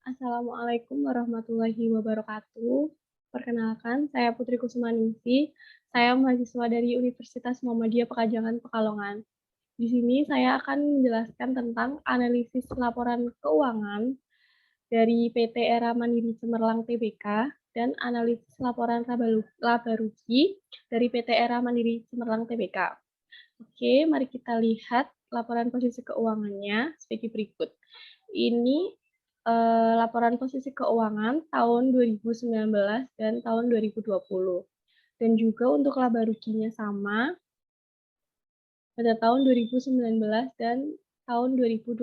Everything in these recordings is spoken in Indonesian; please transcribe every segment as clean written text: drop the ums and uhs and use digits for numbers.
Assalamualaikum warahmatullahi wabarakatuh. Perkenalkan, saya Putri Kusuma-Ningsih. Saya mahasiswa dari Universitas Muhammadiyah Pekajangan Pekalongan. Di sini saya akan menjelaskan tentang analisis laporan keuangan dari PT Era Mandiri Cemerlang Tbk dan analisis laporan laba rugi dari PT Era Mandiri Cemerlang Tbk. Oke, mari kita lihat laporan posisi keuangannya sebagai berikut. Ini laporan posisi keuangan tahun 2019 dan tahun 2020. Dan juga untuk laba ruginya sama pada tahun 2019 dan tahun 2020.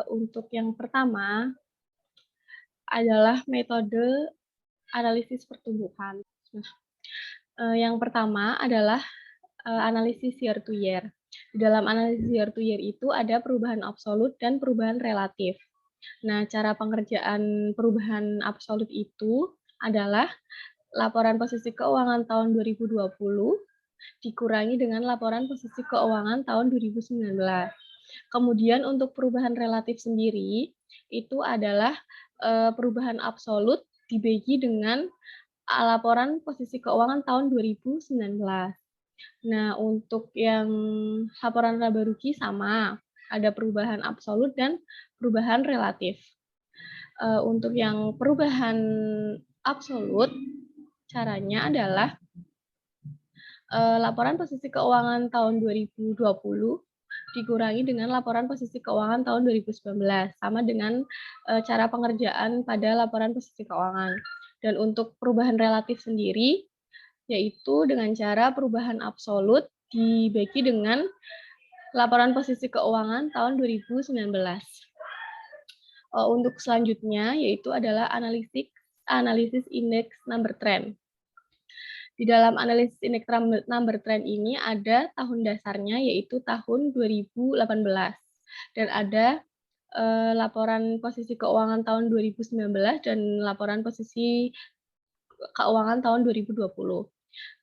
Untuk yang pertama adalah metode analisis pertumbuhan. Yang pertama adalah analisis year to year. Di dalam analisis year to year itu ada perubahan absolut dan perubahan relatif. Nah, cara pengerjaan perubahan absolut itu adalah laporan posisi keuangan tahun 2020 dikurangi dengan laporan posisi keuangan tahun 2019. Kemudian untuk perubahan relatif sendiri itu adalah perubahan absolut dibagi dengan laporan posisi keuangan tahun 2019. Nah, untuk yang laporan laba rugi sama, ada perubahan absolut dan perubahan relatif. Untuk yang perubahan absolut, caranya adalah laporan posisi keuangan tahun 2020 dikurangi dengan laporan posisi keuangan tahun 2019, sama dengan cara pengerjaan pada laporan posisi keuangan. Dan untuk perubahan relatif sendiri, yaitu dengan cara perubahan absolut dibagi dengan laporan posisi keuangan tahun 2019. Untuk selanjutnya yaitu adalah analisis indeks number trend. Di dalam analisis indeks number trend ini ada tahun dasarnya yaitu tahun 2018 dan ada laporan posisi keuangan tahun 2019 dan laporan posisi keuangan tahun 2020.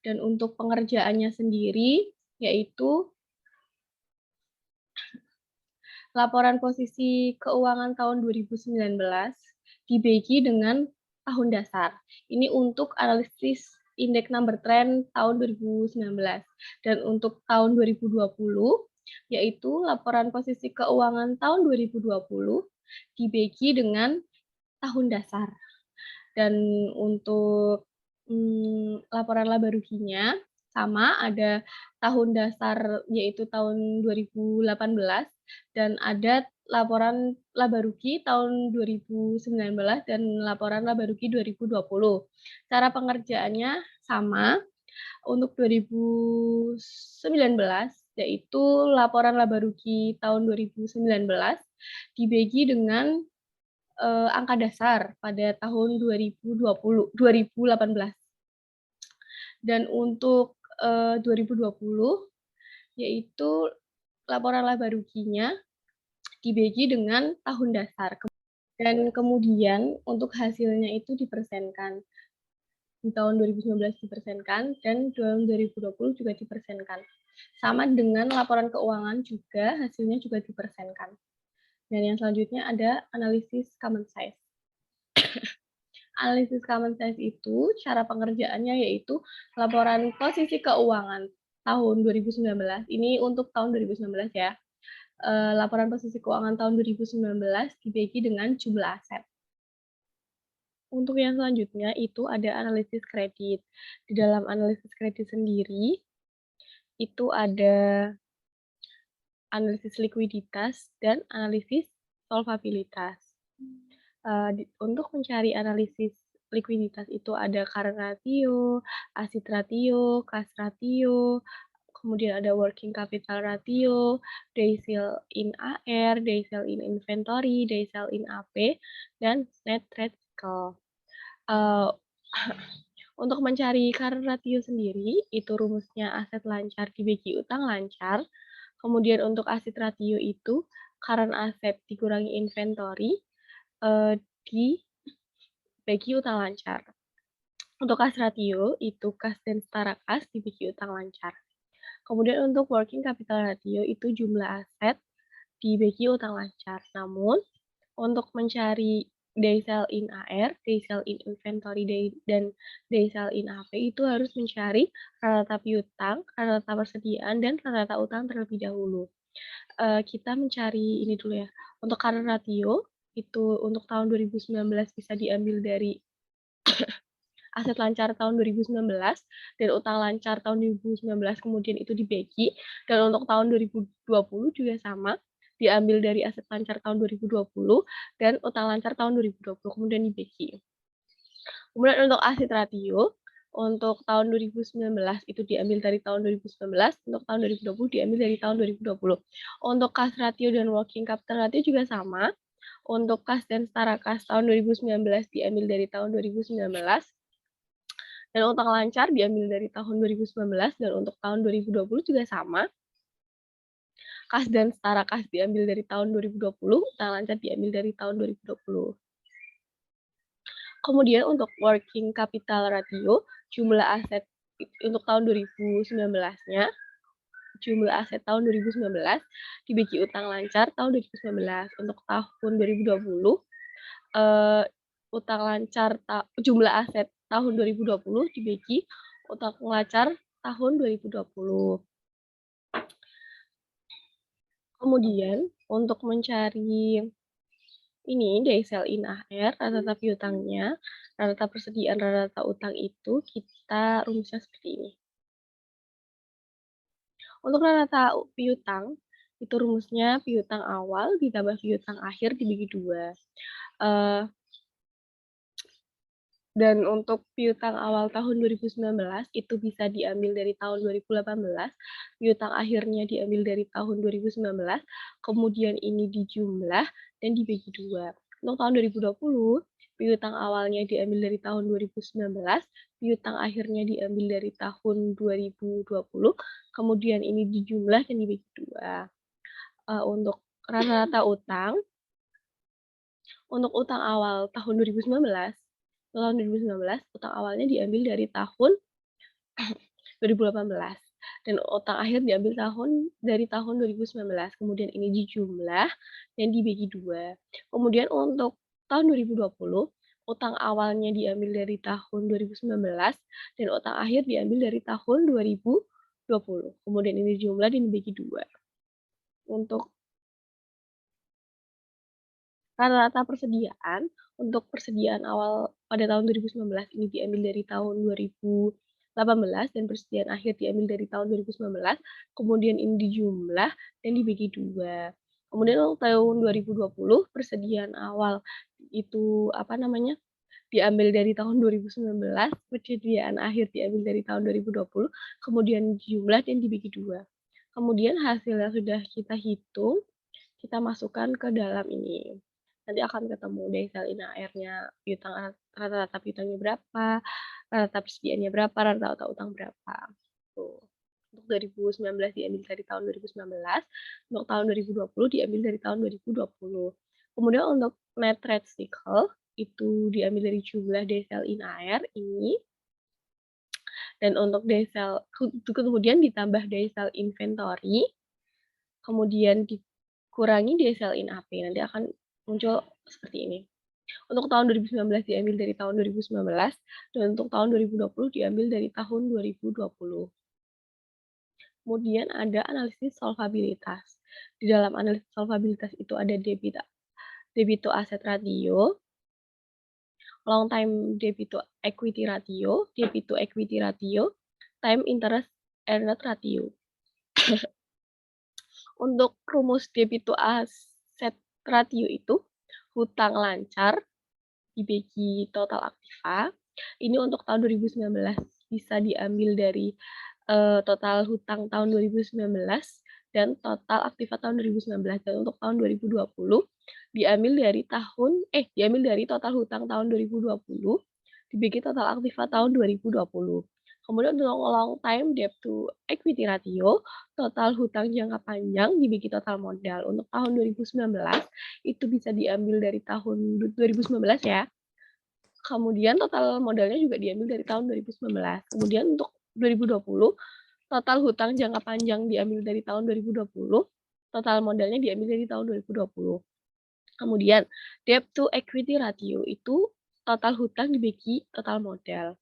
Dan untuk pengerjaannya sendiri yaitu laporan posisi keuangan tahun 2019 dibagi dengan tahun dasar. Ini untuk analisis indeks number trend tahun 2019. Dan untuk tahun 2020 yaitu laporan posisi keuangan tahun 2020 dibagi dengan tahun dasar. Dan untuk laporan laba ruginya sama, ada tahun dasar yaitu tahun 2018 dan ada laporan laba rugi tahun 2019 dan laporan laba rugi 2020. Cara pengerjaannya sama. Untuk 2019 yaitu laporan laba rugi tahun 2019 dibagi dengan angka dasar pada tahun 2018. Dan untuk 2020 yaitu laporan laba ruginya dibagi dengan tahun dasar. Dan kemudian untuk hasilnya itu dipersenkan. Di tahun 2019 dipersenkan dan tahun 2020 juga dipersenkan. Sama dengan laporan keuangan juga hasilnya juga dipersenkan. Dan yang selanjutnya ada analisis common size. Analisis common size itu cara pengerjaannya yaitu laporan posisi keuangan tahun 2019. Ini untuk tahun 2019 ya. Laporan posisi keuangan tahun 2019 dibagi dengan jumlah aset. Untuk yang selanjutnya itu ada analisis kredit. Di dalam analisis kredit sendiri itu ada analisis likuiditas dan analisis solvabilitas. Untuk mencari analisis likuiditas itu ada current ratio, asset ratio, cash ratio, kemudian ada working capital ratio, day sale in AR, day sale in inventory, day sale in AP, dan net trade cycle. Untuk mencari current ratio sendiri, itu rumusnya aset lancar dibagi utang lancar. Kemudian untuk aset ratio itu current asset dikurangi inventory dibagi utang lancar. Untuk cash ratio itu kas dan setara kas dibagi utang lancar. Kemudian untuk working capital ratio itu jumlah aset dibagi utang lancar. Namun Untuk mencari day sell in AR, day sell in inventory, dan day sell in AP itu harus mencari rata-rata piutang, rata-rata persediaan, dan rata-rata utang terlebih dahulu. Kita mencari ini dulu ya, untuk current ratio, itu untuk tahun 2019 bisa diambil dari aset lancar tahun 2019 dan utang lancar tahun 2019 kemudian itu dibagi, dan untuk tahun 2020 juga sama, diambil dari aset lancar tahun 2020 dan utang lancar tahun 2020 kemudian dibagi. Kemudian untuk aset ratio, untuk tahun 2019 itu diambil dari tahun 2019, untuk tahun 2020 diambil dari tahun 2020. Untuk kas ratio dan working capital ratio juga sama. Untuk kas dan setara kas tahun 2019 diambil dari tahun 2019, dan utang lancar diambil dari tahun 2019, dan untuk tahun 2020 juga sama. Kas dan setara kas diambil dari tahun 2020, utang lancar diambil dari tahun 2020. Kemudian untuk working capital ratio, jumlah aset untuk tahun 2019-nya, jumlah aset tahun 2019 dibagi utang lancar tahun 2019. Untuk tahun 2020, utang lancar jumlah aset tahun 2020 dibagi utang lancar tahun 2020. Kemudian untuk mencari ini day sell in AR, rata-rata piutangnya, rata-rata persediaan, rata-rata utang itu kita rumusnya seperti ini. Untuk rata-rata piutang, itu rumusnya piutang awal ditambah piutang akhir dibagi 2. Dan untuk piutang awal tahun 2019 itu bisa diambil dari tahun 2018, piutang akhirnya diambil dari tahun 2019, kemudian ini dijumlah dan dibagi 2. Untuk tahun 2020, piutang awalnya diambil dari tahun 2019, piutang akhirnya diambil dari tahun 2020, kemudian ini dijumlah dan dibagi 2. Untuk rata-rata utang, untuk utang awal tahun 2019, utang awalnya diambil dari tahun 2018 dan utang akhir diambil dari tahun 2019. Kemudian ini dijumlah dan dibagi 2. Kemudian untuk tahun 2020, utang awalnya diambil dari tahun 2019 dan utang akhir diambil dari tahun 2020. Kemudian ini dijumlah dan dibagi 2. Untuk rata-rata persediaan, untuk persediaan awal pada tahun 2019 ini diambil dari tahun 2018 dan persediaan akhir diambil dari tahun 2019, kemudian ini dijumlah dan dibagi 2. Kemudian untuk tahun 2020 persediaan awal itu diambil dari tahun 2019, persediaan akhir diambil dari tahun 2020, kemudian dijumlah dan dibagi 2. Kemudian hasil yang sudah kita hitung, kita masukkan ke dalam ini. Nanti akan ketemu day sell in AR-nya, piutang rata-rata piutangnya berapa, rata-rata persediaannya berapa, rata-rata utang berapa. Tuh. Untuk 2019 diambil dari tahun 2019, untuk tahun 2020 diambil dari tahun 2020. Kemudian untuk net trade cycle itu diambil dari jumlah day sell in AR ini, dan untuk day sell kemudian ditambah day sell inventory, kemudian dikurangi day sell in AP, nanti akan muncul seperti ini. Untuk tahun 2019 diambil dari tahun 2019, dan untuk tahun 2020 diambil dari tahun 2020. Kemudian ada analisis solvabilitas. Di dalam analisis solvabilitas itu ada debit to asset ratio, long time debit to equity ratio, time interest earned ratio. Untuk rumus debit to asset ratio itu hutang lancar dibagi total aktiva. Ini untuk tahun 2019 bisa diambil dari total hutang tahun 2019 dan total aktiva tahun 2019. Dan untuk tahun 2020 diambil dari total hutang tahun 2020 dibagi total aktiva tahun 2020. Kemudian untuk long time debt to equity ratio, total hutang jangka panjang dibagi total modal. Untuk tahun 2019 itu bisa diambil dari tahun 2019 ya. Kemudian total modalnya juga diambil dari tahun 2019. Kemudian untuk 2020, total hutang jangka panjang diambil dari tahun 2020, total modalnya diambil dari tahun 2020. Kemudian debt to equity ratio itu total hutang dibagi total modal.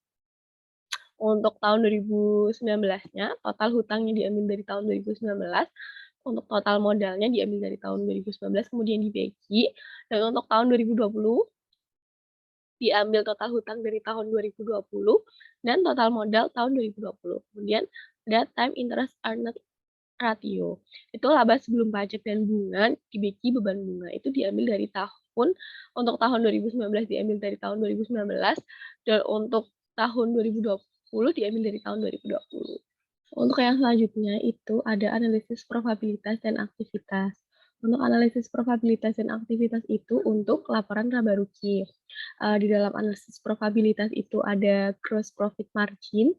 Untuk tahun 2019-nya, total hutangnya diambil dari tahun 2019, untuk total modalnya diambil dari tahun 2019, kemudian dibagi, dan untuk tahun 2020 diambil total hutang dari tahun 2020 dan total modal tahun 2020. Kemudian ada time interest earned ratio. Itu laba sebelum pajak dan bunga dibagi beban bunga. Itu diambil dari tahun, untuk tahun 2019 diambil dari tahun 2019, dan untuk tahun 2020 diambil dari tahun 2020. Untuk yang selanjutnya itu ada analisis probabilitas dan aktivitas. Untuk analisis probabilitas dan aktivitas itu untuk laporan laba rugi. Di dalam analisis probabilitas itu ada gross profit margin,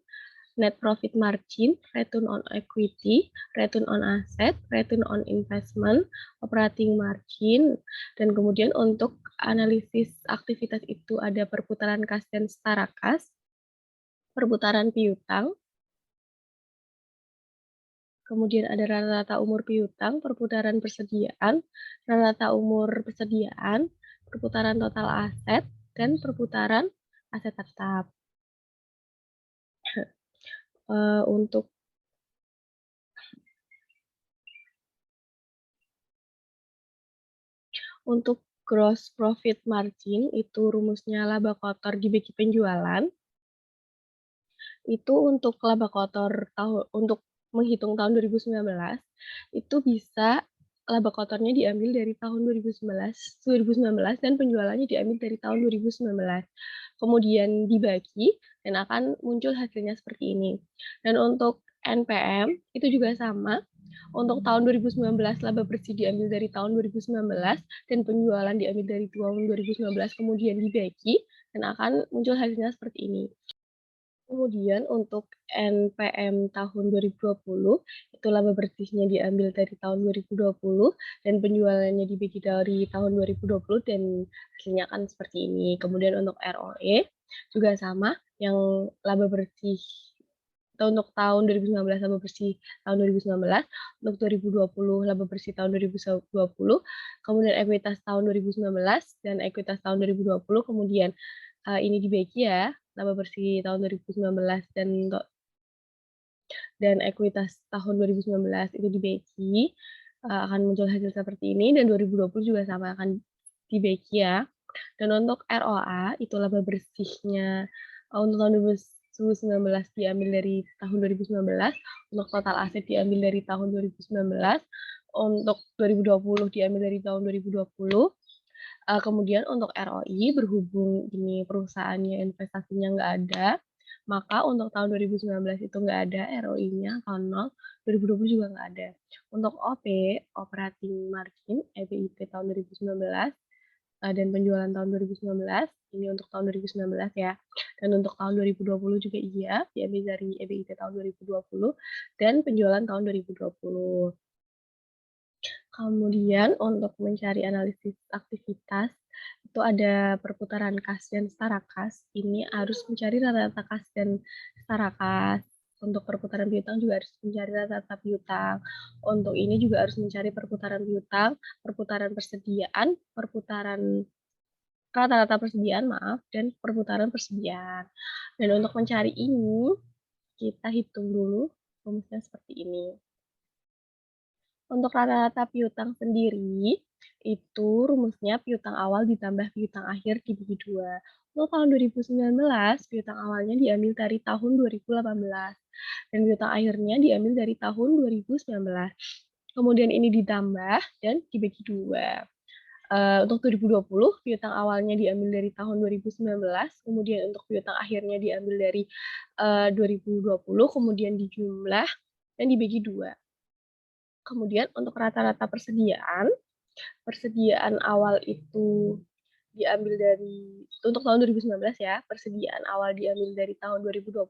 net profit margin, return on equity, return on asset, return on investment, operating margin, dan kemudian untuk analisis aktivitas itu ada perputaran kas dan setara kas, perputaran piutang, kemudian ada rata-rata umur piutang, perputaran persediaan, rata-rata umur persediaan, perputaran total aset, dan perputaran aset tetap. Untuk gross profit margin itu rumusnya laba kotor dibagi penjualan. Itu untuk laba kotor untuk menghitung tahun 2019 itu bisa laba kotornya diambil dari tahun 2019 dan penjualannya diambil dari tahun 2019. Kemudian dibagi dan akan muncul hasilnya seperti ini. Dan untuk NPM itu juga sama. Untuk tahun 2019 laba bersih diambil dari tahun 2019 dan penjualan diambil dari tahun 2019 kemudian dibagi dan akan muncul hasilnya seperti ini. Kemudian untuk NPM tahun 2020, itu laba bersihnya diambil dari tahun 2020 dan penjualannya dibagi dari tahun 2020 dan hasilnya akan seperti ini. Kemudian untuk ROE juga sama, yang laba bersih untuk tahun 2019 laba bersih tahun 2019, untuk 2020 laba bersih tahun 2020, kemudian ekuitas tahun 2019 dan ekuitas tahun 2020, kemudian ini dibagi ya, laba bersih tahun 2019 dan ekuitas tahun 2019 itu dibagi, akan muncul hasil seperti ini, dan 2020 juga sama akan dibagi ya. Dan untuk ROA itu laba bersihnya untuk tahun 2019 diambil dari tahun 2019, untuk total aset diambil dari tahun 2019, untuk 2020 diambil dari tahun 2020. Kemudian untuk ROI berhubung ini perusahaannya investasinya nggak ada, maka untuk tahun 2019 itu nggak ada ROI-nya kalau 0, 2020 juga nggak ada. Untuk OP, operating margin, EBIT tahun 2019, dan penjualan tahun 2019, ini untuk tahun 2019 ya. Dan untuk tahun 2020 juga iya, diambil dari EBIT tahun 2020 dan penjualan tahun 2020. Kemudian untuk mencari analisis aktivitas, itu ada perputaran kas dan setara kas. Ini harus mencari rata-rata kas dan setara kas. Untuk perputaran piutang juga harus mencari rata-rata piutang. Untuk ini juga harus mencari perputaran piutang, perputaran persediaan, perputaran rata-rata persediaan, maaf, dan perputaran persediaan. Dan untuk mencari ini, kita hitung dulu rumusnya seperti ini. Untuk rata-rata piutang sendiri, itu rumusnya piutang awal ditambah piutang akhir dibagi 2. Untuk tahun 2019, piutang awalnya diambil dari tahun 2018, dan piutang akhirnya diambil dari tahun 2019. Kemudian ini ditambah dan dibagi 2. Untuk 2020, piutang awalnya diambil dari tahun 2019, kemudian untuk piutang akhirnya diambil dari 2020, kemudian dijumlah dan dibagi 2. Kemudian untuk rata-rata persediaan awal itu diambil dari untuk tahun 2019 ya, persediaan awal diambil dari tahun 2018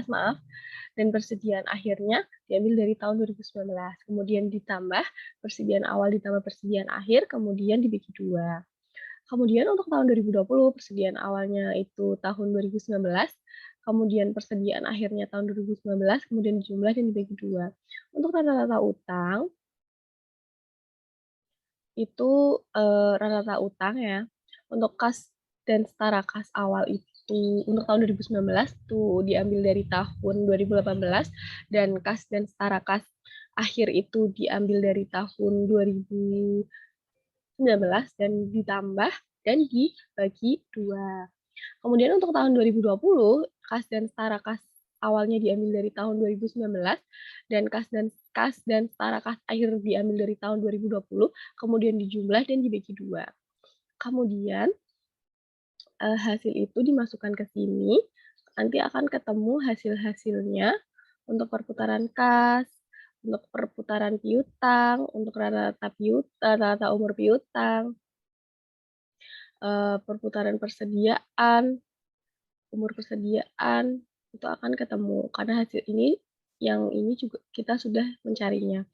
maaf, dan persediaan akhirnya diambil dari tahun 2019. Kemudian ditambah persediaan awal ditambah persediaan akhir, kemudian dibagi 2. Kemudian untuk tahun 2020 persediaan awalnya itu tahun 2019, kemudian persediaan akhirnya tahun 2019, kemudian dijumlah dan dibagi 2. Untuk rata-rata utang itu, rata-rata utang ya, untuk kas dan setara kas awal itu untuk tahun 2019 tuh diambil dari tahun 2018 dan kas dan setara kas akhir itu diambil dari tahun 2019 dan ditambah dan dibagi 2. Kemudian untuk tahun 2020, kas dan setara kas awalnya diambil dari tahun 2019 dan kas dan setara kas akhir diambil dari tahun 2020, kemudian dijumlah dan dibagi 2. Kemudian, hasil itu dimasukkan ke sini, nanti akan ketemu hasil-hasilnya untuk perputaran kas, untuk perputaran piutang, untuk rata-rata umur piutang, perputaran persediaan, umur persediaan, itu akan ketemu, karena hasil ini yang ini juga kita sudah mencarinya.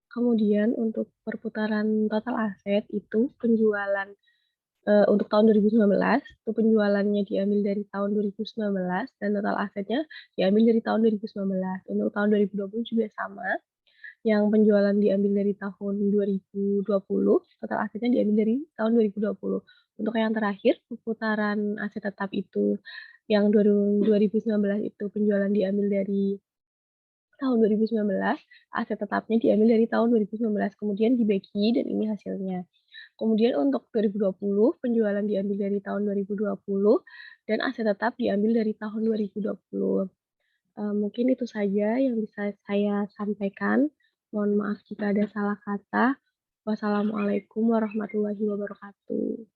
Kemudian untuk perputaran total aset itu penjualan, untuk tahun 2019 itu penjualannya diambil dari tahun 2019 dan total asetnya diambil dari tahun 2019. Untuk tahun 2020 juga sama, yang penjualan diambil dari tahun 2020, total asetnya diambil dari tahun 2020. Untuk yang terakhir, perputaran aset tetap itu yang 2019 itu penjualan diambil dari tahun 2019, aset tetapnya diambil dari tahun 2019, kemudian dibagi dan ini hasilnya. Kemudian untuk 2020, penjualan diambil dari tahun 2020 dan aset tetap diambil dari tahun 2020. Mungkin itu saja yang bisa saya sampaikan. Mohon maaf jika ada salah kata. Wassalamualaikum warahmatullahi wabarakatuh.